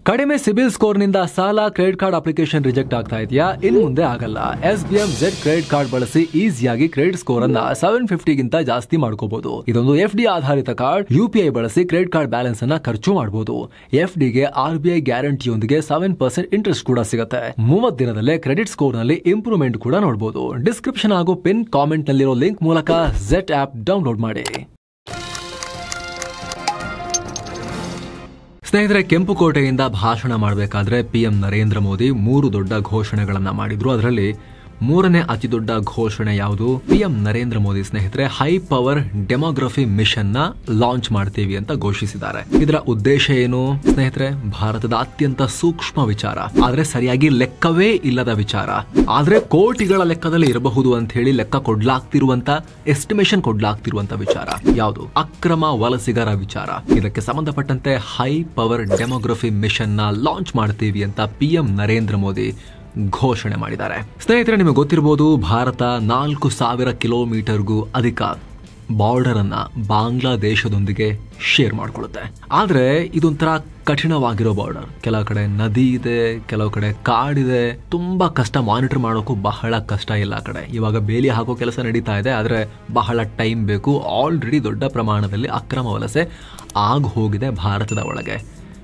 ಕಡಿಮೆ ಸಿಬಿಲ್ ಸ್ಕೋರ್ ನಿಂದ ಸಾಲ ಕ್ರೆಡಿಟ್ ಕಾರ್ಡ್ ಅಪ್ಲಿಕೇಶನ್ ರಿಜೆಕ್ಟ್ ಆಗ್ತಾ ಇದೆಯಾ? ಇನ್ನು ಮುಂದೆ ಆಗಲ್ಲ. SBM Z ಕ್ರೆಡಿಟ್ ಕಾರ್ಡ್ ಬಳಸಿ ಈಸಿಯಾಗಿ ಕ್ರೆಡಿಟ್ ಸ್ಕೋರ್ ಅನ್ನ 750 ಗಿಂತ ಜಾಸ್ತಿ ಮಾಡ್ಕೋಬಹುದು. ಇದೊಂದು FD ಆಧಾರಿತ ಕಾರ್ಡ್. UPI ಬಳಸಿ ಕ್ರೆಡಿಟ್ ಕಾರ್ಡ್ ಬ್ಯಾಲೆನ್ಸ್ ಅನ್ನ ಖರ್ಚು ಮಾಡಬಹುದು. FD ಗೆ RBI ಗ್ಯಾರಂಟಿಯೊಂದಿಗೆ 7% ಇಂಟ್ರೆಸ್ಟ್ ಕೂಡ ಸಿಗುತ್ತೆ. 30 ದಿನದಲ್ಲೇ ಕ್ರೆಡಿಟ್ ಸ್ಕೋರ್ ನಲ್ಲಿ ಇಂಪ್ರೂವ್ಮೆಂಟ್ ಕೂಡ ನೋಡಬಹುದು. ಡಿಸ್ಕ್ರಿಪ್ಷನ್ ಹಾಗೂ ಪಿನ್ ಕಾಮೆಂಟ್ ನಲ್ಲಿರೋ ಲಿಂಕ್ ಮೂಲಕ Z ಆಪ್ ಡೌನ್ಲೋಡ್ ಮಾಡಿ. ಸ್ನೇಹಿತರೆ, ಕೆಂಪುಕೋಟೆಯಿಂದ ಭಾಷಣ ಮಾಡಬೇಕಾದ್ರೆ PM ನರೇಂದ್ರ ಮೋದಿ 3 ದೊಡ್ಡ ಘೋಷಣೆಗಳನ್ನ ಮಾಡಿದ್ರು. ಅದರಲ್ಲಿ 3ನೇ ಅತಿ ದೊಡ್ಡ ಘೋಷಣೆ ಯಾವುದು? PM ನರೇಂದ್ರ ಮೋದಿ ಸ್ನೇಹಿತರೆ ಹೈ ಪವರ್ ಡೆಮೋಗ್ರಫಿ ಮಿಷನ್ ನ ಲಾಂಚ್ ಮಾಡ್ತೀವಿ ಅಂತ ಘೋಷಿಸಿದ್ದಾರೆ. ಇದರ ಉದ್ದೇಶ ಏನು ಸ್ನೇಹಿತರೆ? ಭಾರತದ ಅತ್ಯಂತ ಸೂಕ್ಷ್ಮ ವಿಚಾರ, ಆದ್ರೆ ಸರಿಯಾಗಿ ಲೆಕ್ಕವೇ ಇಲ್ಲದ ವಿಚಾರ, ಆದ್ರೆ ಕೋಟಿಗಳ ಲೆಕ್ಕದಲ್ಲಿ ಇರಬಹುದು ಅಂತ ಹೇಳಿ ಲೆಕ್ಕ ಕೊಡ್ಲಾಗ್ತಿರುವಂತ ಎಸ್ಟಿಮೇಷನ್ ಕೊಡ್ಲಾಗ್ತಿರುವಂತ ವಿಚಾರ ಯಾವುದು? ಅಕ್ರಮ ವಲಸಿಗರ ವಿಚಾರ. ಇದಕ್ಕೆ ಸಂಬಂಧಪಟ್ಟಂತೆ ಹೈ ಪವರ್ ಡೆಮೋಗ್ರಫಿ ಮಿಷನ್ ನ ಲಾಂಚ್ ಮಾಡ್ತೀವಿ ಅಂತ PM ನರೇಂದ್ರ ಮೋದಿ ಘೋಷಣೆ ಮಾಡಿದ್ದಾರೆ. ಸ್ನೇಹಿತರೆ, ನಿಮಗೆ ಗೊತ್ತಿರಬಹುದು, ಭಾರತ 4000 ಕಿಲೋಮೀಟರ್ಗೂ ಅಧಿಕ ಬಾರ್ಡರ್ ಅನ್ನ ಬಾಂಗ್ಲಾದೇಶದೊಂದಿಗೆ ಶೇರ್ ಮಾಡಿಕೊಳ್ಳುತ್ತೆ. ಆದ್ರೆ ಇದೊಂಥರ ಕಠಿಣವಾಗಿರೋ ಬಾರ್ಡರ್. ಕೆಲವು ಕಡೆ ನದಿ ಇದೆ, ಕೆಲವು ಕಡೆ ಕಾಡಿದೆ. ತುಂಬಾ ಕಷ್ಟ, ಮಾನಿಟರ್ ಮಾಡೋಕ್ಕೂ ಬಹಳ ಕಷ್ಟ. ಎಲ್ಲ ಕಡೆ ಇವಾಗ ಬೇಲಿ ಹಾಕೋ ಕೆಲಸ ನಡೀತಾ ಇದೆ, ಆದ್ರೆ ಬಹಳ ಟೈಮ್ ಬೇಕು. ಆಲ್ರೆಡಿ ದೊಡ್ಡ ಪ್ರಮಾಣದಲ್ಲಿ ಅಕ್ರಮ ವಲಸೆ ಆಗ ಹೋಗಿದೆ ಭಾರತದ ಒಳಗೆ.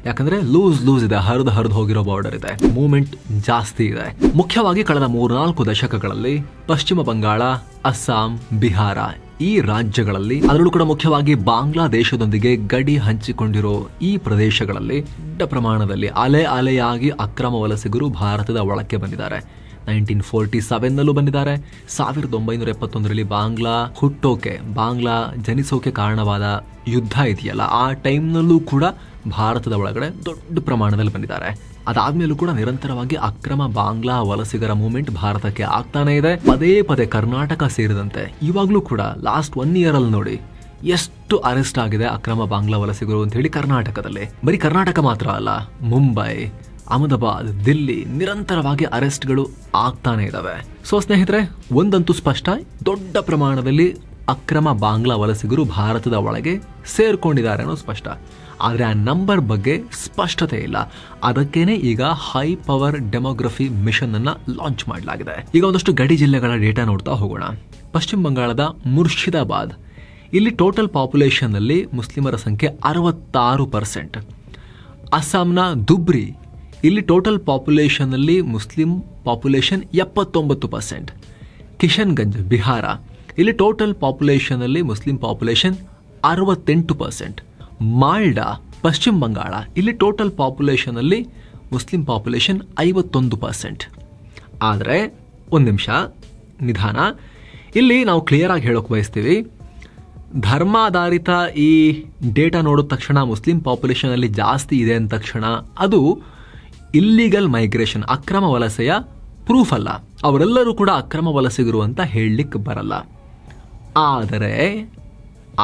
ಯಾಕಂದ್ರೆ ಲೂಸ್ ಇದೆ, ಹರಿದು ಹೋಗಿರೋ ಬಾರ್ಡರ್ ಇದೆ, ಮೂವ್ಮೆಂಟ್ ಜಾಸ್ತಿ ಇದೆ. ಮುಖ್ಯವಾಗಿ ಕಳೆದ 3-4 ದಶಕಗಳಲ್ಲಿ ಪಶ್ಚಿಮ ಬಂಗಾಳ, ಅಸ್ಸಾಂ, ಬಿಹಾರ ಈ ರಾಜ್ಯಗಳಲ್ಲಿ, ಅದರಲ್ಲೂ ಕೂಡ ಮುಖ್ಯವಾಗಿ ಬಾಂಗ್ಲಾದೇಶದೊಂದಿಗೆ ಗಡಿ ಹಂಚಿಕೊಂಡಿರೋ ಈ ಪ್ರದೇಶಗಳಲ್ಲಿ ದೊಡ್ಡ ಪ್ರಮಾಣದಲ್ಲಿ ಅಲೆಯಾಗಿ ಅಕ್ರಮ ವಲಸಿಗರು ಭಾರತದ ಒಳಕ್ಕೆ ಬಂದಿದ್ದಾರೆ. 1947ನಲ್ಲೂ ಬಂದಿದ್ದಾರೆ. 1971ರಲ್ಲಿ ಬಾಂಗ್ಲಾ ಹುಟ್ಟೋಕೆ, ಬಾಂಗ್ಲಾ ಜನಿಸೋಕೆ ಕಾರಣವಾದ ಯುದ್ಧ ಇದೆಯಲ್ಲ, ಆ ಟೈಮ್ನಲ್ಲೂ ಕೂಡ ಭಾರತದ ಒಳಗಡೆ ದೊಡ್ಡ ಪ್ರಮಾಣದಲ್ಲಿ ಬಂದಿದ್ದಾರೆ. ಅದಾದ್ಮೇಲೂ ಕೂಡ ನಿರಂತರವಾಗಿ ಅಕ್ರಮ ಬಾಂಗ್ಲಾ ವಲಸಿಗರ ಮೂವ್ಮೆಂಟ್ ಭಾರತಕ್ಕೆ ಆಗ್ತಾನೆ ಇದೆ. ಪದೇ ಕರ್ನಾಟಕ ಸೇರಿದಂತೆ ಇವಾಗ್ಲೂ ಕೂಡ ಲಾಸ್ಟ್ 1 year ಅಲ್ಲಿ ನೋಡಿ ಎಷ್ಟು ಅರೆಸ್ಟ್ ಆಗಿದೆ ಅಕ್ರಮ ಬಾಂಗ್ಲಾ ವಲಸಿಗರು ಅಂತ ಹೇಳಿ ಕರ್ನಾಟಕದಲ್ಲಿ. ಬರೀ ಕರ್ನಾಟಕ ಮಾತ್ರ ಅಲ್ಲ, ಮುಂಬೈ, ಅಹಮದಾಬಾದ್, ದಿಲ್ಲಿ ನಿರಂತರವಾಗಿ ಅರೆಸ್ಟ್ಗಳು ಆಗ್ತಾನೆ ಇದಾವೆ. ಸೊ ಸ್ನೇಹಿತರೆ, ಒಂದಂತೂ ಸ್ಪಷ್ಟ, ದೊಡ್ಡ ಪ್ರಮಾಣದಲ್ಲಿ ಅಕ್ರಮ ಬಾಂಗ್ಲಾ ವಲಸಿಗರು ಭಾರತದ ಒಳಗೆ ಸೇರ್ಕೊಂಡಿದ್ದಾರೆ ಅನ್ನೋದು ಸ್ಪಷ್ಟ. ಆದರೆ ಆ ನಂಬರ್ ಬಗ್ಗೆ ಸ್ಪಷ್ಟತೆ ಇಲ್ಲ. ಅದಕ್ಕೇನೆ ಈಗ ಹೈ ಪವರ್ ಡೆಮೋಗ್ರಫಿ ಮಿಷನ್ ಅನ್ನ ಲಾಂಚ್ ಮಾಡಲಾಗಿದೆ. ಈಗ ಒಂದಷ್ಟು ಗಡಿ ಜಿಲ್ಲೆಗಳ ಡೇಟಾ ನೋಡ್ತಾ ಹೋಗೋಣ. ಪಶ್ಚಿಮ ಬಂಗಾಳದ ಮುರ್ಷಿದಾಬಾದ್, ಇಲ್ಲಿ ಟೋಟಲ್ ಪಾಪ್ಯುಲೇಷನ್ ಅಲ್ಲಿ ಮುಸ್ಲಿಮರ ಸಂಖ್ಯೆ 66%. ಅಸ್ಸಾಂನ ಧುಬ್ರಿ, ಇಲ್ಲಿ ಟೋಟಲ್ ಪಾಪ್ಯುಲೇಷನ್ ಅಲ್ಲಿ ಮುಸ್ಲಿಂ ಪಾಪ್ಯುಲೇಷನ್ 79%. ಕಿಶನ್ಗಂಜ್, ಬಿಹಾರ, ಇಲ್ಲಿ ಟೋಟಲ್ ಪಾಪ್ಯುಲೇಷನ್ ಅಲ್ಲಿ ಮುಸ್ಲಿಂ ಪಾಪ್ಯುಲೇಷನ್ 68%. ಮಾಲ್ಡಾ, ಪಶ್ಚಿಮ ಬಂಗಾಳ, ಇಲ್ಲಿ ಟೋಟಲ್ ಪಾಪ್ಯುಲೇಷನ್ ಅಲ್ಲಿ ಮುಸ್ಲಿಂ ಪಾಪ್ಯುಲೇಷನ್ 51%. ಆದರೆ ಒಂದು ನಿಮಿಷ ನಿಧಾನ, ಇಲ್ಲಿ ನಾವು ಕ್ಲಿಯರ್ ಆಗಿ ಹೇಳೋಕೆ ಬಯಸ್ತೀವಿ, ಧರ್ಮಾಧಾರಿತ ಈ ಡೇಟಾ ನೋಡಿದ ತಕ್ಷಣ ಮುಸ್ಲಿಂ ಪಾಪ್ಯುಲೇಷನ್ ಅಲ್ಲಿ ಜಾಸ್ತಿ ಇದೆ ಅಂದ ತಕ್ಷಣ ಅದು ಇಲ್ಲಿಗಲ್ ಮೈಗ್ರೇಷನ್, ಅಕ್ರಮ ವಲಸೆಯ ಪ್ರೂಫ್ ಅಲ್ಲ. ಅವರೆಲ್ಲರೂ ಕೂಡ ಅಕ್ರಮ ವಲಸಿಗರು ಅಂತ ಹೇಳಲಿಕ್ಕೆ ಬರಲ್ಲ.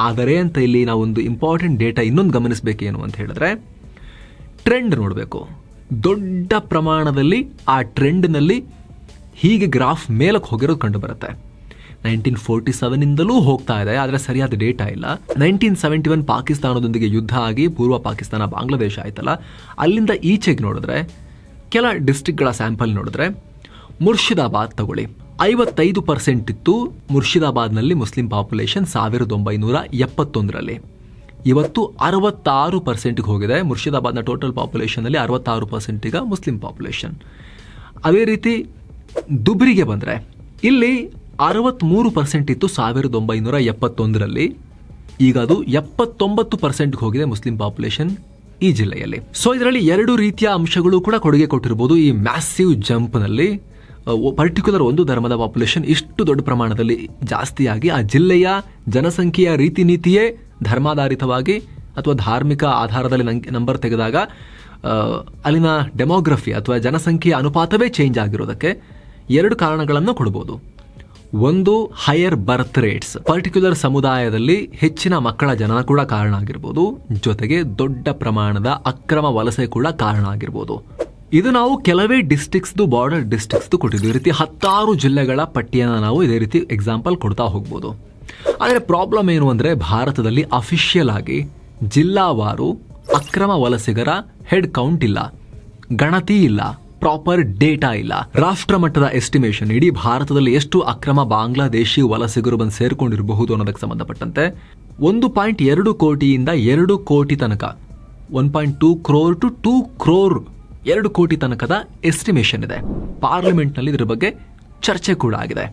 ಆದರೆ ಅಂತ ಇಲ್ಲಿ ನಾವು ಒಂದು ಇಂಪಾರ್ಟೆಂಟ್ ಡೇಟಾ ಇನ್ನೊಂದು ಗಮನಿಸಬೇಕೇನು ಅಂತ ಹೇಳಿದ್ರೆ, ಟ್ರೆಂಡ್ ನೋಡಬೇಕು. ದೊಡ್ಡ ಪ್ರಮಾಣದಲ್ಲಿ ಆ ಟ್ರೆಂಡ್ನಲ್ಲಿ ಹೀಗೆ ಗ್ರಾಫ್ ಮೇಲಕ್ಕೆ ಹೋಗಿರೋದು ಕಂಡು ಬರುತ್ತೆ. 1947ನಿಂದಲೂ ಹೋಗ್ತಾ ಇದೆ, ಆದರೆ ಸರಿಯಾದ ಡೇಟಾ ಇಲ್ಲ. 1971 ಪಾಕಿಸ್ತಾನದೊಂದಿಗೆ ಯುದ್ಧ ಆಗಿ ಪೂರ್ವ ಪಾಕಿಸ್ತಾನ ಬಾಂಗ್ಲಾದೇಶ ಆಯ್ತಲ್ಲ, ಅಲ್ಲಿಂದ ಈಚೆಗೆ ನೋಡಿದ್ರೆ ಕೆಲ ಡಿಸ್ಟ್ರಿಕ್ಟ್ಗಳ ಸ್ಯಾಂಪಲ್ ನೋಡಿದ್ರೆ, ಮುರ್ಷಿದಾಬಾದ್ ತಗೊಳ್ಳಿ, 55% ಇತ್ತು ಮುರ್ಷಿದಾಬಾದ್ನಲ್ಲಿ ಮುಸ್ಲಿಂ ಪಾಪ್ಯುಲೇಷನ್ 1971ರಲ್ಲಿ. ಇವತ್ತು 66%ಗೆ ಹೋಗಿದೆ. ಮುರ್ಷಿದಾಬಾದ್ನ ಟೋಟಲ್ ಪಾಪ್ಯುಲೇಷನ್ ಅಲ್ಲಿ 66% ಈಗ ಮುಸ್ಲಿಂ ಪಾಪ್ಯುಲೇಷನ್. ಅದೇ ರೀತಿ ದುಬ್ರಿಗೆ ಬಂದರೆ ಇಲ್ಲಿ 63% ಇತ್ತು 1971ರಲ್ಲಿ. ಈಗ ಅದು 79%ಗೆ ಹೋಗಿದೆ ಮುಸ್ಲಿಂ ಪಾಪ್ಯುಲೇಷನ್ ಈ ಜಿಲ್ಲೆಯಲ್ಲಿ. ಸೊ ಇದರಲ್ಲಿ 2 ರೀತಿಯ ಅಂಶಗಳು ಕೂಡ ಕೊಡುಗೆ ಕೊಟ್ಟಿರಬಹುದು ಈ ಮ್ಯಾಸಿವ್ ಜಂಪ್ ನಲ್ಲಿ. ಪರ್ಟಿಕ್ಯುಲರ್ ಒಂದು ಧರ್ಮದ ಪಾಪ್ಯುಲೇಷನ್ ಇಷ್ಟು ದೊಡ್ಡ ಪ್ರಮಾಣದಲ್ಲಿ ಜಾಸ್ತಿಯಾಗಿ ಆ ಜಿಲ್ಲೆಯ ಜನಸಂಖ್ಯೆಯ ರೀತಿ ನೀತಿಯೇ ಧರ್ಮಾಧಾರಿತವಾಗಿ ಅಥವಾ ಧಾರ್ಮಿಕ ಆಧಾರದಲ್ಲಿ ನಂಬರ್ ತೆಗೆದಾಗ ಅಲ್ಲಿನ ಡೆಮೋಗ್ರಫಿ ಅಥವಾ ಜನಸಂಖ್ಯೆಯ ಅನುಪಾತವೇ ಚೇಂಜ್ ಆಗಿರೋದಕ್ಕೆ 2 ಕಾರಣಗಳನ್ನು ಕೊಡಬಹುದು. ಒಂದು, ಹೈಯರ್ ಬರ್ತ್ ರೇಟ್ಸ್, ಪರ್ಟಿಕ್ಯುಲರ್ ಸಮುದಾಯದಲ್ಲಿ ಹೆಚ್ಚಿನ ಮಕ್ಕಳ ಜನನ ಕೂಡ ಕಾರಣ ಆಗಿರ್ಬೋದು. ಜೊತೆಗೆ ದೊಡ್ಡ ಪ್ರಮಾಣದ ಅಕ್ರಮ ವಲಸೆ ಕೂಡ ಕಾರಣ ಆಗಿರ್ಬೋದು. ಇದು ನಾವು ಕೆಲವೇ ಡಿಸ್ಟ್ರಿಕ್ಟ್ಸ್, ಬಾರ್ಡರ್ ಡಿಸ್ಟ್ರಿಕ್ಟ್ಸ್ ಕೊಟ್ಟಿದ್ವಿ. ಈ ರೀತಿ 10 ಜಿಲ್ಲೆಗಳ ಪಟ್ಟಿಯನ್ನು ನಾವು ಇದೇ ರೀತಿ ಎಕ್ಸಾಂಪಲ್ ಕೊಡ್ತಾ ಹೋಗ್ಬೋದು. ಆದರೆ ಪ್ರಾಬ್ಲಮ್ ಏನು ಅಂದರೆ, ಭಾರತದಲ್ಲಿ ಅಫಿಷಿಯಲ್ ಆಗಿ ಜಿಲ್ಲಾವಾರು ಅಕ್ರಮ ವಲಸಿಗರ ಹೆಡ್ ಕೌಂಟ್ ಇಲ್ಲ. ಗಣತಿ ಇಲ್ಲ, ಪ್ರಾಪರ್ ಡೇಟಾ ಇಲ್ಲ. ರಾಷ್ಟ್ರ ಮಟ್ಟದ ಎಸ್ಟಿಮೇಷನ್, ಇಡೀ ಭಾರತದಲ್ಲಿ ಎಷ್ಟು ಅಕ್ರಮ ಬಾಂಗ್ಲಾದೇಶಿ ವಲಸಿಗರು ಬಂದು ಸೇರ್ಕೊಂಡಿರಬಹುದು ಅನ್ನೋದಕ್ಕೆ ಸಂಬಂಧಪಟ್ಟಂತೆ 1.2 ಕೋಟಿಯಿಂದ 2 ಕೋಟಿ ತನಕ, 1.2 crore to 2 crore 2 ಕೋಟಿ ತನಕದ ಎಸ್ಟಿಮೇಷನ್ ಇದೆ. ಪಾರ್ಲಿಮೆಂಟ್ ನಲ್ಲಿ ಇದರ ಬಗ್ಗೆ ಚರ್ಚೆ ಕೂಡ ಆಗಿದೆ.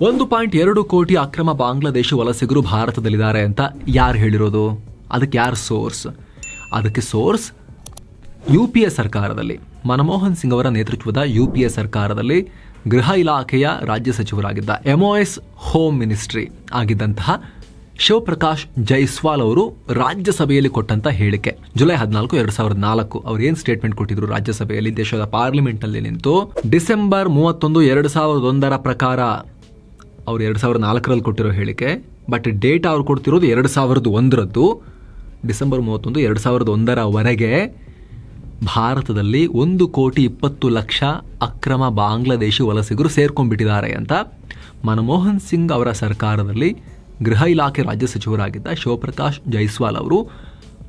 1.2 ಕೋಟಿ ಅಕ್ರಮ ಬಾಂಗ್ಲಾದೇಶಿ ವಲಸಿಗರು ಭಾರತದಲ್ಲಿದ್ದಾರೆ ಅಂತ ಯಾರು ಹೇಳಿರೋದು? ಅದಕ್ಕೆ ಯಾರು ಸೋರ್ಸ್? ಅದಕ್ಕೆ ಸೋರ್ಸ್ UPA ಸರ್ಕಾರದಲ್ಲಿ, ಮನಮೋಹನ್ ಸಿಂಗ್ ಅವರ ನೇತೃತ್ವದ UPA ಸರ್ಕಾರದಲ್ಲಿ ಗೃಹ ಇಲಾಖೆಯ ರಾಜ್ಯ ಸಚಿವರಾಗಿದ್ದ, MOS ಹೋಮ್ ಮಿನಿಸ್ಟ್ರಿ ಆಗಿದ್ದಂತಹ ಶಿವಪ್ರಕಾಶ್ ಜೈಸ್ವಾಲ್ ಅವರು ರಾಜ್ಯಸಭೆಯಲ್ಲಿ ಕೊಟ್ಟಂತ ಹೇಳಿಕೆ. ಜುಲೈ 14, 2004 ಅವ್ರು ಏನ್ ಸ್ಟೇಟ್ಮೆಂಟ್ ಕೊಟ್ಟಿದ್ರು ರಾಜ್ಯಸಭೆಯಲ್ಲಿ, ದೇಶದ ಪಾರ್ಲಿಮೆಂಟ್ ನಲ್ಲಿ ನಿಂತು, ಡಿಸೆಂಬರ್ 31, 2001 ಪ್ರಕಾರ, ಅವ್ರು 2004ರಲ್ಲಿ ಕೊಟ್ಟಿರೋ ಹೇಳಿಕೆ, ಬಟ್ ಡೇಟಾ ಅವ್ರು ಕೊಡ್ತಿರೋದು 2001ರದ್ದು. ಡಿಸೆಂಬರ್ 31, 2001 ಭಾರತದಲ್ಲಿ 1,20,00,000 ಅಕ್ರಮ ಬಾಂಗ್ಲಾದೇಶಿ ವಲಸಿಗರು ಸೇರ್ಕೊಂಡ್ಬಿಟ್ಟಿದ್ದಾರೆ ಅಂತ ಮನಮೋಹನ್ ಸಿಂಗ್ ಅವರ ಸರ್ಕಾರದಲ್ಲಿ ಗೃಹ ಇಲಾಖೆ ರಾಜ್ಯ ಸಚಿವರಾಗಿದ್ದ ಶಿವಪ್ರಕಾಶ್ ಜೈಸ್ವಾಲ್ ಅವರು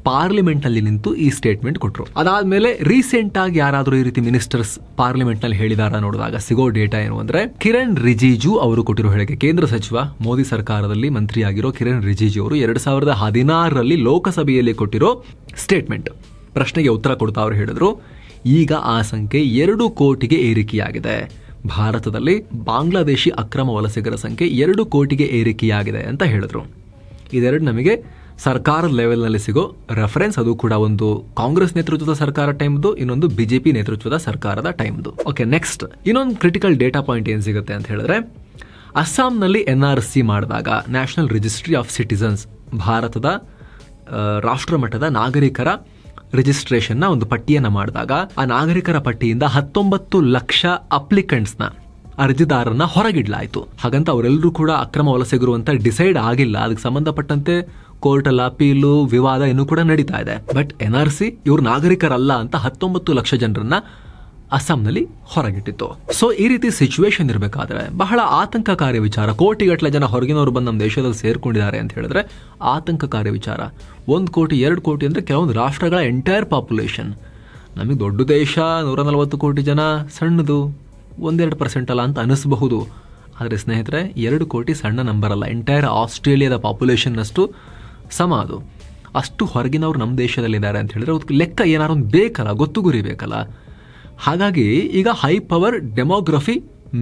ಪಾರ್ಲಿಮೆಂಟ್ ನಲ್ಲಿ ನಿಂತು ಈ ಸ್ಟೇಟ್ಮೆಂಟ್ ಕೊಟ್ಟರು. ಅದಾದ್ಮೇಲೆ ರೀಸೆಂಟ್ ಆಗಿ ಯಾರಾದರೂ ಈ ರೀತಿ ಮಿನಿಸ್ಟರ್ಸ್ ಪಾರ್ಲಿಮೆಂಟ್ ನಲ್ಲಿ ಹೇಳಿದಾರ ನೋಡಿದಾಗ ಸಿಗೋ ಡೇಟಾ ಏನು ಅಂದ್ರೆ, ಕಿರಣ್ ರಿಜಿಜು ಅವರು ಕೊಟ್ಟಿರೋ ಹೇಳಿಕೆ. ಕೇಂದ್ರ ಸಚಿವ, ಮೋದಿ ಸರ್ಕಾರದಲ್ಲಿ ಮಂತ್ರಿಯಾಗಿರೋ ಕಿರಣ್ ರಿಜಿಜು ಅವರು 2016ರಲ್ಲಿ ಲೋಕಸಭೆಯಲ್ಲಿ ಕೊಟ್ಟಿರೋ ಸ್ಟೇಟ್ಮೆಂಟ್. ಪ್ರಶ್ನೆಗೆ ಉತ್ತರ ಕೊಡ್ತಾ ಅವರು ಹೇಳಿದ್ರು, ಈಗ ಆ ಸಂಖ್ಯೆ 2 ಕೋಟಿಗೆ ಏರಿಕೆಯಾಗಿದೆ. ಭಾರತದಲ್ಲಿ ಬಾಂಗ್ಲಾದೇಶಿ ಅಕ್ರಮ ವಲಸಿಗರ ಸಂಖ್ಯೆ 2 ಕೋಟಿಗೆ ಏರಿಕೆಯಾಗಿದೆ ಅಂತ ಹೇಳಿದ್ರು. ಇದೆರಡು ನಮಗೆ ಸರ್ಕಾರದ ಲೆವೆಲ್ನಲ್ಲಿ ಸಿಗೋ ರೆಫರೆನ್ಸ್. ಅದು ಕೂಡ ಒಂದು ಕಾಂಗ್ರೆಸ್ ನೇತೃತ್ವದ ಸರ್ಕಾರ ಟೈಮ್ದು, ಇನ್ನೊಂದು BJP ನೇತೃತ್ವದ ಸರ್ಕಾರದ ಟೈಮ್ದು. ಓಕೆ, ನೆಕ್ಸ್ಟ್ ಇನ್ನೊಂದು ಕ್ರಿಟಿಕಲ್ ಡೇಟಾ ಪಾಯಿಂಟ್ ಏನ್ ಸಿಗುತ್ತೆ ಅಂತ ಹೇಳಿದ್ರೆ, ಅಸ್ಸಾಂನಲ್ಲಿ NRC ಮಾಡಿದಾಗ, ನ್ಯಾಷನಲ್ ರಿಜಿಸ್ಟ್ರಿ ಆಫ್ ಸಿಟಿಸನ್ಸ್, ಭಾರತದ ರಾಷ್ಟ್ರ ಮಟ್ಟದ ನಾಗರಿಕರ ರಿಜಿಸ್ಟ್ರೇಷನ್ನ ಒಂದು ಪಟ್ಟಿಯನ್ನ ಮಾಡಿದಾಗ, ಆ ನಾಗರಿಕರ ಪಟ್ಟಿಯಿಂದ 19 ಲಕ್ಷ ಅಪ್ಲಿಕೆಂಟ್ಸ್ನ, ಅರ್ಜಿದಾರರನ್ನ ಹೊರಗಿಡ್ಲಾಯ್ತು. ಹಾಗಂತ ಅವರೆಲ್ಲರೂ ಕೂಡ ಅಕ್ರಮ ವಲಸಿಗರು ಅಂತ ಡಿಸೈಡ್ ಆಗಿಲ್ಲ. ಅದಕ್ಕೆ ಸಂಬಂಧಪಟ್ಟಂತೆ ಕೋರ್ಟಲ್ಲಿ ಅಪೀಲು, ವಿವಾದ ಇನ್ನೂ ಕೂಡ ನಡೀತಾ ಇದೆ. ಬಟ್ NRC ಇವರು ನಾಗರಿಕರಲ್ಲ ಅಂತ 19 ಲಕ್ಷ ಜನರನ್ನ ಅಸ್ಸಾಂನಲ್ಲಿ ಹೊರಗಿಟ್ಟಿತ್ತು. ಸೊ ಈ ರೀತಿ ಸಿಚುವೇಶನ್ ಇರಬೇಕಾದ್ರೆ ಬಹಳ ಆತಂಕಕಾರಿ ವಿಚಾರ. ಕೋಟಿಗಟ್ಟಲೆ ಜನ ಹೊರಗಿನವರು ಬಂದು ನಮ್ಮ ದೇಶದಲ್ಲಿ ಸೇರ್ಕೊಂಡಿದ್ದಾರೆ ಅಂತ ಹೇಳಿದ್ರೆ ಆತಂಕಕಾರಿ ವಿಚಾರ. 1 ಕೋಟಿ 2 ಕೋಟಿ ಅಂದ್ರೆ ಕೆಲವೊಂದು ರಾಷ್ಟ್ರಗಳ ಎಂಟೈರ್ ಪಾಪ್ಯುಲೇಷನ್. ನಮಗೆ ದೊಡ್ಡ ದೇಶ 140 ಕೋಟಿ ಜನ ಸಣ್ಣದು, 1-2% ಅಲ್ಲ ಅಂತ ಅನಿಸಬಹುದು. ಆದರೆ ಸ್ನೇಹಿತರೆ, 2 ಕೋಟಿ ಸಣ್ಣ ನಂಬರ್ ಅಲ್ಲ. ಎಂಟೈರ್ ಆಸ್ಟ್ರೇಲಿಯಾದ ಪಾಪ್ಯುಲೇಷನ್ ಅಷ್ಟು ಸಮ ಅದು. ಅಷ್ಟು ಹೊರಗಿನವ್ರು ನಮ್ಮ ದೇಶದಲ್ಲಿದ್ದಾರೆ ಅಂತ ಹೇಳಿದ್ರೆ ಅದಕ್ಕೆ ಲೆಕ್ಕ ಏನಾದ್ರು ಒಂದು ಬೇಕಲ್ಲ, ಗೊತ್ತು ಗುರಿ ಬೇಕಲ್ಲ. ಹಾಗಾಗಿ ಈಗ ಹೈ ಪವರ್ ಡೆಮೋಗ್ರಫಿ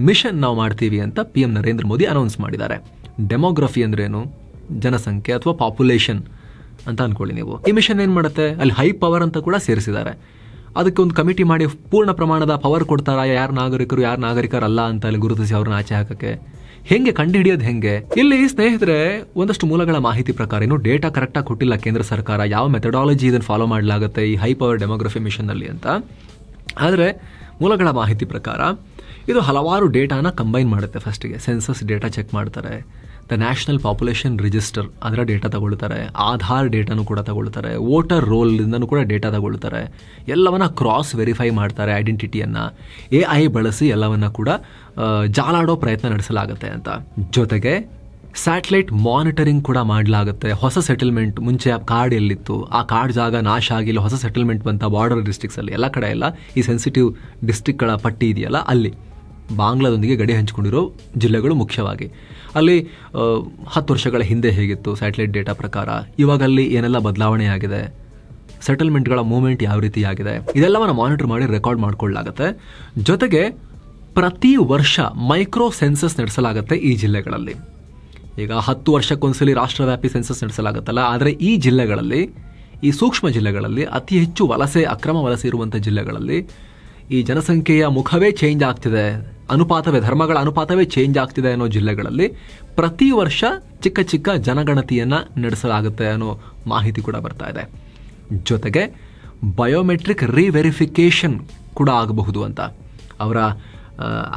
ಮಿಷನ್ ನಾವು ಮಾಡ್ತೀವಿ ಅಂತ PM ನರೇಂದ್ರ ಮೋದಿ ಅನೌನ್ಸ್ ಮಾಡಿದ್ದಾರೆ. ಡೆಮೋಗ್ರಫಿ ಅಂದ್ರೇನು? ಜನಸಂಖ್ಯೆ ಅಥವಾ ಪಾಪ್ಯುಲೇಷನ್ ಅಂತ ಅನ್ಕೊಳ್ಳಿ ನೀವು. ಈ ಮಿಷನ್ ಏನ್ ಮಾಡುತ್ತೆ, ಅಲ್ಲಿ ಹೈ ಪವರ್ ಅಂತ ಕೂಡ ಸೇರಿಸಿದ್ದಾರೆ. ಅದಕ್ಕೆ ಒಂದು ಕಮಿಟಿ ಮಾಡಿ ಪೂರ್ಣ ಪ್ರಮಾಣದ ಪವರ್ ಕೊಡ್ತಾರ, ಯಾರು ನಾಗರಿಕರು ಯಾರು ನಾಗರಿಕರಲ್ಲ ಅಂತ ಅಲ್ಲಿ ಗುರುತಿಸಿ ಅವ್ರನ್ನ ಆಚೆ ಹಾಕಕ್ಕೆ. ಹೆಂಗೆ ಕಂಡುಹಿಡಿಯೋದು ಹೆಂಗೆ? ಇಲ್ಲಿ ಸ್ನೇಹಿತರೆ, ಒಂದಷ್ಟು ಮೂಲಗಳ ಮಾಹಿತಿ ಪ್ರಕಾರ, ಇನ್ನು ಡೇಟಾ ಕರೆಕ್ಟಾಗಿ ಕೊಟ್ಟಿಲ್ಲ ಕೇಂದ್ರ ಸರ್ಕಾರ, ಯಾವ ಮೆಥಡಾಲಜಿ ಇದನ್ನು ಫಾಲೋ ಮಾಡಲಾಗುತ್ತೆ ಈ ಹೈ ಪವರ್ ಡೆಮೋಗ್ರಫಿ ಮಿಷನ್ ಅಲ್ಲಿ ಅಂತ. ಆದರೆ ಮೂಲಗಳ ಮಾಹಿತಿ ಪ್ರಕಾರ ಇದು ಹಲವಾರು ಡೇಟಾನ ಕಂಬೈನ್ ಮಾಡುತ್ತೆ. ಫಸ್ಟಿಗೆ ಸೆನ್ಸಸ್ ಡೇಟಾ ಚೆಕ್ ಮಾಡ್ತಾರೆ, ದ ನ್ಯಾಷನಲ್ ಪಾಪ್ಯುಲೇಷನ್ ರಿಜಿಸ್ಟರ್ ಅದರ ಡೇಟಾ ತಗೊಳ್ತಾರೆ, ಆಧಾರ್ ಡೇಟಾನು ಕೂಡ ತಗೊಳ್ತಾರೆ, ವೋಟರ್ ರೋಲ್ನಿಂದನೂ ಕೂಡ ಡೇಟಾ ತಗೊಳ್ತಾರೆ, ಎಲ್ಲವನ್ನ ಕ್ರಾಸ್ ವೆರಿಫೈ ಮಾಡ್ತಾರೆ, ಐಡೆಂಟಿಟಿಯನ್ನು AI ಬಳಸಿ ಎಲ್ಲವನ್ನ ಕೂಡ ಜಾಲಾಡೋ ಪ್ರಯತ್ನ ನಡೆಸಲಾಗುತ್ತೆ ಅಂತ. ಜೊತೆಗೆ ಸ್ಯಾಟಲೈಟ್ ಮಾನಿಟರಿಂಗ್ ಕೂಡ ಮಾಡಲಾಗುತ್ತೆ. ಹೊಸ ಸೆಟಲ್ಮೆಂಟ್, ಮುಂಚೆ ಆ ಕಾರ್ಡ್ ಎಲ್ಲಿತ್ತು, ಆ ಕಾರ್ಡ್ ಜಾಗ ನಾಶ ಆಗಿಲ್ಲ, ಹೊಸ ಸೆಟಲ್ಮೆಂಟ್ ಬಂತ ಬಾರ್ಡರ್ ಡಿಸ್ಟ್ರಿಕ್ಸ್ ಅಲ್ಲಿ, ಎಲ್ಲ ಕಡೆ ಎಲ್ಲ ಈ ಸೆನ್ಸಿಟಿವ್ ಡಿಸ್ಟ್ರಿಕ್ಟ್ಗಳ ಪಟ್ಟಿ ಇದೆಯಲ್ಲ, ಅಲ್ಲಿ ಬಾಂಗ್ಲಾದೊಂದಿಗೆ ಗಡಿ ಹಂಚಿಕೊಂಡಿರೋ ಜಿಲ್ಲೆಗಳು ಮುಖ್ಯವಾಗಿ. ಅಲ್ಲಿ 10 ವರ್ಷಗಳ ಹಿಂದೆ ಹೇಗಿತ್ತು ಸ್ಯಾಟಲೈಟ್ ಡೇಟಾ ಪ್ರಕಾರ, ಇವಾಗ ಅಲ್ಲಿ ಏನೆಲ್ಲ ಬದಲಾವಣೆ ಆಗಿದೆ, ಸೆಟಲ್ಮೆಂಟ್ಗಳ ಮೂವ್ಮೆಂಟ್ ಯಾವ ರೀತಿ ಆಗಿದೆ, ಇದೆಲ್ಲವನ್ನ ಮಾನಿಟರ್ ಮಾಡಿ ರೆಕಾರ್ಡ್ ಮಾಡ್ಕೊಳ್ಳಲಾಗುತ್ತೆ. ಜೊತೆಗೆ ಪ್ರತಿ ವರ್ಷ ಮೈಕ್ರೋ ಸೆನ್ಸಸ್ ನಡೆಸಲಾಗುತ್ತೆ ಈ ಜಿಲ್ಲೆಗಳಲ್ಲಿ. ಈಗ 10 ವರ್ಷಕ್ಕೊಂದ್ಸಲಿ ರಾಷ್ಟ್ರವ್ಯಾಪಿ ಸೆನ್ಸಸ್ ನಡೆಸಲಾಗುತ್ತಲ್ಲ, ಆದರೆ ಈ ಜಿಲ್ಲೆಗಳಲ್ಲಿ, ಈ ಸೂಕ್ಷ್ಮ ಜಿಲ್ಲೆಗಳಲ್ಲಿ, ಅತಿ ಹೆಚ್ಚು ಅಕ್ರಮ ವಲಸೆ ಇರುವಂಥ ಜಿಲ್ಲೆಗಳಲ್ಲಿ ಈ ಜನಸಂಖ್ಯೆಯ ಮುಖವೇ ಚೇಂಜ್ ಆಗ್ತಿದೆ, ಅನುಪಾತವೇ, ಧರ್ಮಗಳ ಅನುಪಾತವೇ ಚೇಂಜ್ ಆಗ್ತಿದೆ ಅನ್ನೋ ಜಿಲ್ಲೆಗಳಲ್ಲಿ ಪ್ರತಿ ವರ್ಷ ಚಿಕ್ಕ ಚಿಕ್ಕ ಜನಗಣತಿಯನ್ನ ನಡೆಸಲಾಗುತ್ತೆ ಅನ್ನೋ ಮಾಹಿತಿ ಕೂಡ ಬರ್ತಾ ಇದೆ. ಜೊತೆಗೆ ಬಯೋಮೆಟ್ರಿಕ್ ರಿವೆರಿಫಿಕೇಶನ್ ಕೂಡ ಆಗಬಹುದು ಅಂತ. ಅವರ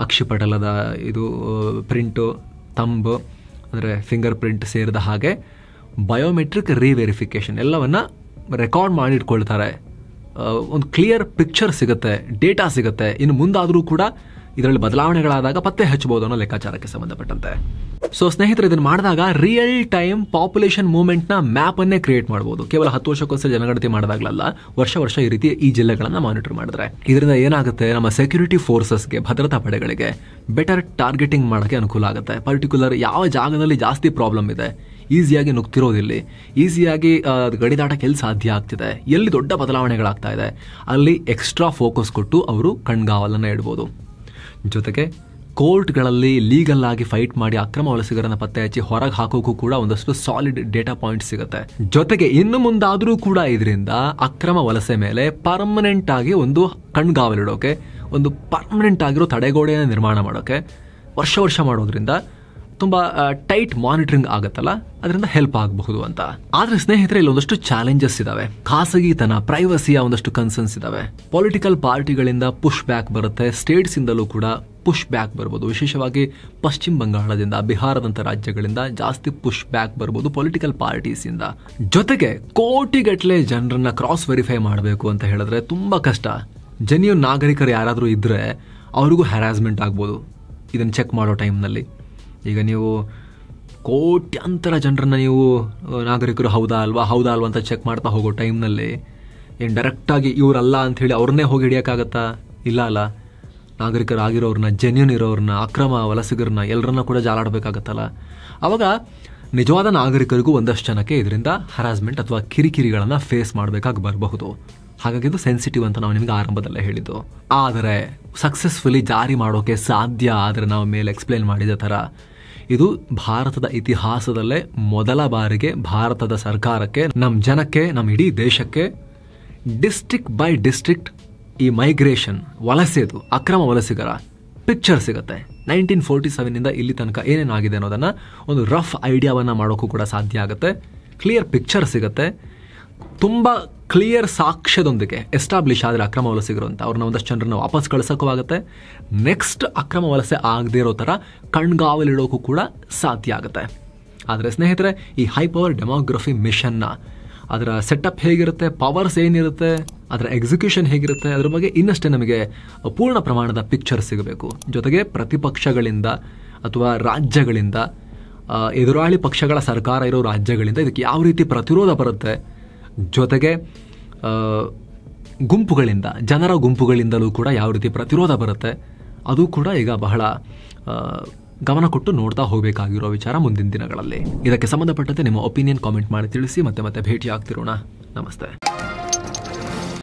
ಅಕ್ಷಿಪಟಲದ ಇದು ಪ್ರಿಂಟು, ಥಂಬ್ ಅಂದರೆ ಫಿಂಗರ್ ಪ್ರಿಂಟ್ ಸೇರಿದ ಹಾಗೆ ಬಯೋಮೆಟ್ರಿಕ್ ರಿವೆರಿಫಿಕೇಶನ್ ಎಲ್ಲವನ್ನ ರೆಕಾರ್ಡ್ ಮಾಡಿಟ್ಕೊಳ್ತಾರೆ. ಒಂದು ಕ್ಲಿಯರ್ ಪಿಕ್ಚರ್ ಸಿಗುತ್ತೆ, ಡೇಟಾ ಸಿಗುತ್ತೆ. ಇನ್ನು ಮುಂದಾದರೂ ಕೂಡ ಇದರಲ್ಲಿ ಬದಲಾವಣೆಗಳಾದಾಗ ಪತ್ತೆ ಹಚ್ಚಬಹುದು ಅನ್ನೋ ಲೆಕ್ಕಾಚಾರಕ್ಕೆ ಸಂಬಂಧಪಟ್ಟಂತೆ. ಸೊ ಸ್ನೇಹಿತರೆ, ಇದನ್ನು ಮಾಡಿದಾಗ ರಿಯಲ್ ಟೈಮ್ ಪಾಪ್ಯುಲೇಷನ್ ಮೂವ್ಮೆಂಟ್ ನ ಮ್ಯಾಪ್ ಅನ್ನೇ ಕ್ರಿಯೇಟ್ ಮಾಡಬಹುದು. ಕೇವಲ 10 ವರ್ಷಕ್ಕೊಂದ್ಸಲ ಜನಗಣತಿ ಮಾಡಿದಾಗಲಲ್ಲ, ವರ್ಷ ಈ ರೀತಿ ಈ ಜಿಲ್ಲೆಗಳನ್ನ ಮಾನಿಟರ್ ಮಾಡಿದ್ರೆ ಇದರಿಂದ ಏನಾಗುತ್ತೆ, ನಮ್ಮ ಸೆಕ್ಯೂರಿಟಿ ಫೋರ್ಸಸ್ಗೆ, ಭದ್ರತಾ ಪಡೆಗಳಿಗೆ ಬೆಟರ್ ಟಾರ್ಗೆಟಿಂಗ್ ಮಾಡೋಕ್ಕೆ ಅನುಕೂಲ ಆಗುತ್ತೆ. ಪರ್ಟಿಕ್ಯುಲರ್ ಯಾವ ಜಾಗದಲ್ಲಿ ಜಾಸ್ತಿ ಪ್ರಾಬ್ಲಮ್ ಇದೆ, ಈಸಿಯಾಗಿ ನುಗ್ತಿರೋದಿಲ್ಲ, ಈಸಿಯಾಗಿ ಗಡಿ ದಾಟಕ್ಕೆ ಎಲ್ಲಿ ಸಾಧ್ಯ ಆಗ್ತಿದೆ, ಎಲ್ಲಿ ದೊಡ್ಡ ಬದಲಾವಣೆಗಳಾಗ್ತಾ ಇದೆ, ಅಲ್ಲಿ ಎಕ್ಸ್ಟ್ರಾ ಫೋಕಸ್ ಕೊಟ್ಟು ಅವರು ಕಣ್ಗಾವಲನ್ನು ಇಡ್ಬೋದು. ಜೊತೆಗೆ ಕೋರ್ಟ್ಗಳಲ್ಲಿ ಲೀಗಲ್ ಆಗಿ ಫೈಟ್ ಮಾಡಿ ಅಕ್ರಮ ವಲಸಿಗರನ್ನ ಪತ್ತೆ ಹಚ್ಚಿ ಹೊರಗೆ ಹಾಕೋಕ್ಕೂ ಕೂಡ ಒಂದಷ್ಟು ಸಾಲಿಡ್ ಡೇಟಾ ಪಾಯಿಂಟ್ ಸಿಗುತ್ತೆ. ಜೊತೆಗೆ ಇನ್ನು ಮುಂದಾದರೂ ಕೂಡ ಇದರಿಂದ ಅಕ್ರಮ ವಲಸೆ ಮೇಲೆ ಪರ್ಮನೆಂಟ್ ಆಗಿ ಒಂದು ಕಣ್ಗಾವಲಿಡೋಕೆ, ಒಂದು ಪರ್ಮನೆಂಟ್ ಆಗಿರೋ ತಡೆಗೋಡೆಯನ್ನು ನಿರ್ಮಾಣ ಮಾಡೋಕೆ ವರ್ಷ ಮಾಡೋದ್ರಿಂದ ತುಂಬಾ ಟೈಟ್ ಮಾನಿಟರಿಂಗ್ ಆಗುತ್ತಲ್ಲ, ಅದರಿಂದ ಹೆಲ್ಪ್ ಆಗಬಹುದು ಅಂತ. ಆದ್ರೆ ಸ್ನೇಹಿತರೆ, ಇಲ್ಲಿ ಒಂದಷ್ಟು ಚಾಲೆಂಜಸ್ ಇದಾವೆ. ಖಾಸಗಿತನ, ಪ್ರೈವಸಿಯ ಒಂದಷ್ಟು ಕನ್ಸರ್ನ್ಸ್ ಇದಾವೆ. ಪೊಲಿಟಿಕಲ್ ಪಾರ್ಟಿಗಳಿಂದ ಪುಷ್ ಬ್ಯಾಕ್ ಬರುತ್ತೆ, ಸ್ಟೇಟ್ಸ್ ಇಂದಲೂ ಕೂಡ ಪುಷ್ ಬ್ಯಾಕ್ ಬರ್ಬೋದು. ವಿಶೇಷವಾಗಿ ಪಶ್ಚಿಮ ಬಂಗಾಳದಿಂದ, ಬಿಹಾರದಂತ ರಾಜ್ಯಗಳಿಂದ ಜಾಸ್ತಿ ಪುಷ್ ಬ್ಯಾಕ್ ಬರ್ಬೋದು ಪೊಲಿಟಿಕಲ್ ಪಾರ್ಟೀಸ್ ಇಂದ. ಜೊತೆಗೆ ಕೋಟಿಗಟ್ಟಲೆ ಜನರನ್ನ ಕ್ರಾಸ್ ವೆರಿಫೈ ಮಾಡಬೇಕು ಅಂತ ಹೇಳಿದ್ರೆ ತುಂಬಾ ಕಷ್ಟ. ಜೆನ್ಯೂನ್ ನಾಗರಿಕರು ಯಾರಾದರೂ ಇದ್ರೆ ಅವ್ರಿಗೂ ಹ್ಯಾರಾಸ್ಮೆಂಟ್ ಆಗ್ಬೋದು ಇದನ್ನು ಚೆಕ್ ಮಾಡೋ ಟೈಮ್ನಲ್ಲಿ. ಈಗ ನೀವು ಕೋಟ್ಯಾಂತರ ಜನರನ್ನ ನೀವು ನಾಗರಿಕರು ಹೌದಾ ಅಲ್ವಾ ಅಂತ ಚೆಕ್ ಮಾಡ್ತಾ ಹೋಗೋ ಟೈಮ್ನಲ್ಲಿ ಏನು ಡೈರೆಕ್ಟಾಗಿ ಇವರಲ್ಲ ಅಂಥೇಳಿ ಅವ್ರನ್ನೇ ಹೋಗಿ ಹಿಡಿಯೋಕ್ಕಾಗತ್ತಾ? ಇಲ್ಲ ಅಲ್ಲ. ನಾಗರಿಕರಾಗಿರೋರನ್ನ, ಜೆನ್ಯೂನ್ ಇರೋರನ್ನ, ಅಕ್ರಮ ವಲಸಿಗರನ್ನ ಎಲ್ಲರನ್ನ ಕೂಡ ಜಾಲಾಡಬೇಕಾಗತ್ತಲ್ಲ. ಆವಾಗ ನಿಜವಾದ ನಾಗರಿಕರಿಗೂ ಒಂದಷ್ಟು ಜನಕ್ಕೆ ಇದರಿಂದ ಹರಾಸ್ಮೆಂಟ್ ಅಥವಾ ಕಿರಿಕಿರಿಗಳನ್ನು ಫೇಸ್ ಮಾಡಬೇಕಾಗಿ ಬರಬಹುದು. ಹಾಗಾಗಿ ಇದು ಸೆನ್ಸಿಟಿವ್ ಅಂತ ನಾವು ನಿಮಗೆ ಆರಂಭದಲ್ಲೇ ಹೇಳಿದ್ದು. ಆದರೆ ಸಕ್ಸಸ್ಫುಲಿ ಜಾರಿ ಮಾಡೋಕೆ ಸಾಧ್ಯ ಆದರೆ ನಾವು ಮೇಲೆ ಎಕ್ಸ್ಪ್ಲೇನ್ ಮಾಡಿದ ಥರ ಇದು ಭಾರತದ ಇತಿಹಾಸದಲ್ಲೇ ಮೊದಲ ಬಾರಿಗೆ ಭಾರತದ ಸರ್ಕಾರಕ್ಕೆ, ನಮ್ಮ ಜನಕ್ಕೆ, ನಮ್ಮ ಇಡೀ ದೇಶಕ್ಕೆ ಡಿಸ್ಟ್ರಿಕ್ಟ್ ಬೈ ಡಿಸ್ಟ್ರಿಕ್ಟ್ ಈ ಮೈಗ್ರೇಷನ್, ವಲಸೆದು, ಅಕ್ರಮ ವಲಸಿಗರ ಪಿಕ್ಚರ್ ಸಿಗುತ್ತೆ. 1947 ಇಲ್ಲಿ ತನಕ ಏನೇನಾಗಿದೆ ಅನ್ನೋದನ್ನ ಒಂದು ರಫ್ ಐಡಿಯಾವನ್ನ ಮಾಡೋಕ್ಕೂ ಕೂಡ ಸಾಧ್ಯ ಆಗುತ್ತೆ. ಕ್ಲಿಯರ್ ಪಿಕ್ಚರ್ ಸಿಗುತ್ತೆ. ತುಂಬ ಕ್ಲಿಯರ್ ಸಾಕ್ಷ್ಯದೊಂದಿಗೆ ಎಸ್ಟಾಬ್ಲಿಷ್ ಆದರೆ ಅಕ್ರಮ ವಲಸಿಗರು ಅಂತ ಅವ್ರನ್ನ ಒಂದಷ್ಟು ಜನರನ್ನ ವಾಪಸ್ ಕಳಿಸೋಕ್ಕೂ ಆಗುತ್ತೆ. ನೆಕ್ಸ್ಟ್ ಅಕ್ರಮ ವಲಸೆ ಆಗದೇ ಇರೋ ಥರ ಕಣ್ಗಾವಲಿಡೋಕ್ಕೂ ಕೂಡ ಸಾಧ್ಯ ಆಗುತ್ತೆ. ಆದರೆ ಸ್ನೇಹಿತರೆ, ಈ ಹೈ ಪವರ್ ಡೆಮೋಗ್ರಫಿ ಮಿಷನ್ನ ಅದರ ಸೆಟಪ್ ಹೇಗಿರುತ್ತೆ, ಪವರ್ಸ್ ಏನಿರುತ್ತೆ, ಅದರ ಎಕ್ಸಿಕ್ಯೂಷನ್ ಹೇಗಿರುತ್ತೆ, ಅದ್ರ ಬಗ್ಗೆ ಇನ್ನಷ್ಟೇ ನಮಗೆ ಪೂರ್ಣ ಪ್ರಮಾಣದ ಪಿಕ್ಚರ್ ಸಿಗಬೇಕು. ಜೊತೆಗೆ ಪ್ರತಿಪಕ್ಷಗಳಿಂದ ಅಥವಾ ರಾಜ್ಯಗಳಿಂದ, ಎದುರಾಳಿ ಪಕ್ಷಗಳ ಸರ್ಕಾರ ಇರೋ ರಾಜ್ಯಗಳಿಂದ ಇದಕ್ಕೆ ಯಾವ ರೀತಿ ಪ್ರತಿರೋಧ ಬರುತ್ತೆ, ಜೊತೆಗೆ ಗುಂಪುಗಳಿಂದ, ಜನರ ಗುಂಪುಗಳಿಂದಲೂ ಕೂಡ ಯಾವ ರೀತಿ ಪ್ರತಿರೋಧ ಬರುತ್ತೆ, ಅದು ಕೂಡ ಈಗ ಬಹಳ ಗಮನ ಕೊಟ್ಟು ನೋಡ್ತಾ ಹೋಗಬೇಕಾಗಿರೋ ವಿಚಾರ ಮುಂದಿನ ದಿನಗಳಲ್ಲಿ. ಇದಕ್ಕೆ ಸಂಬಂಧಪಟ್ಟಂತೆ ನಿಮ್ಮ ಒಪಿನಿಯನ್ ಕಾಮೆಂಟ್ ಮಾಡಿ ತಿಳಿಸಿ. ಮತ್ತೆ ಭೇಟಿ ಆಗ್ತಿರೋಣ. ನಮಸ್ತೆ.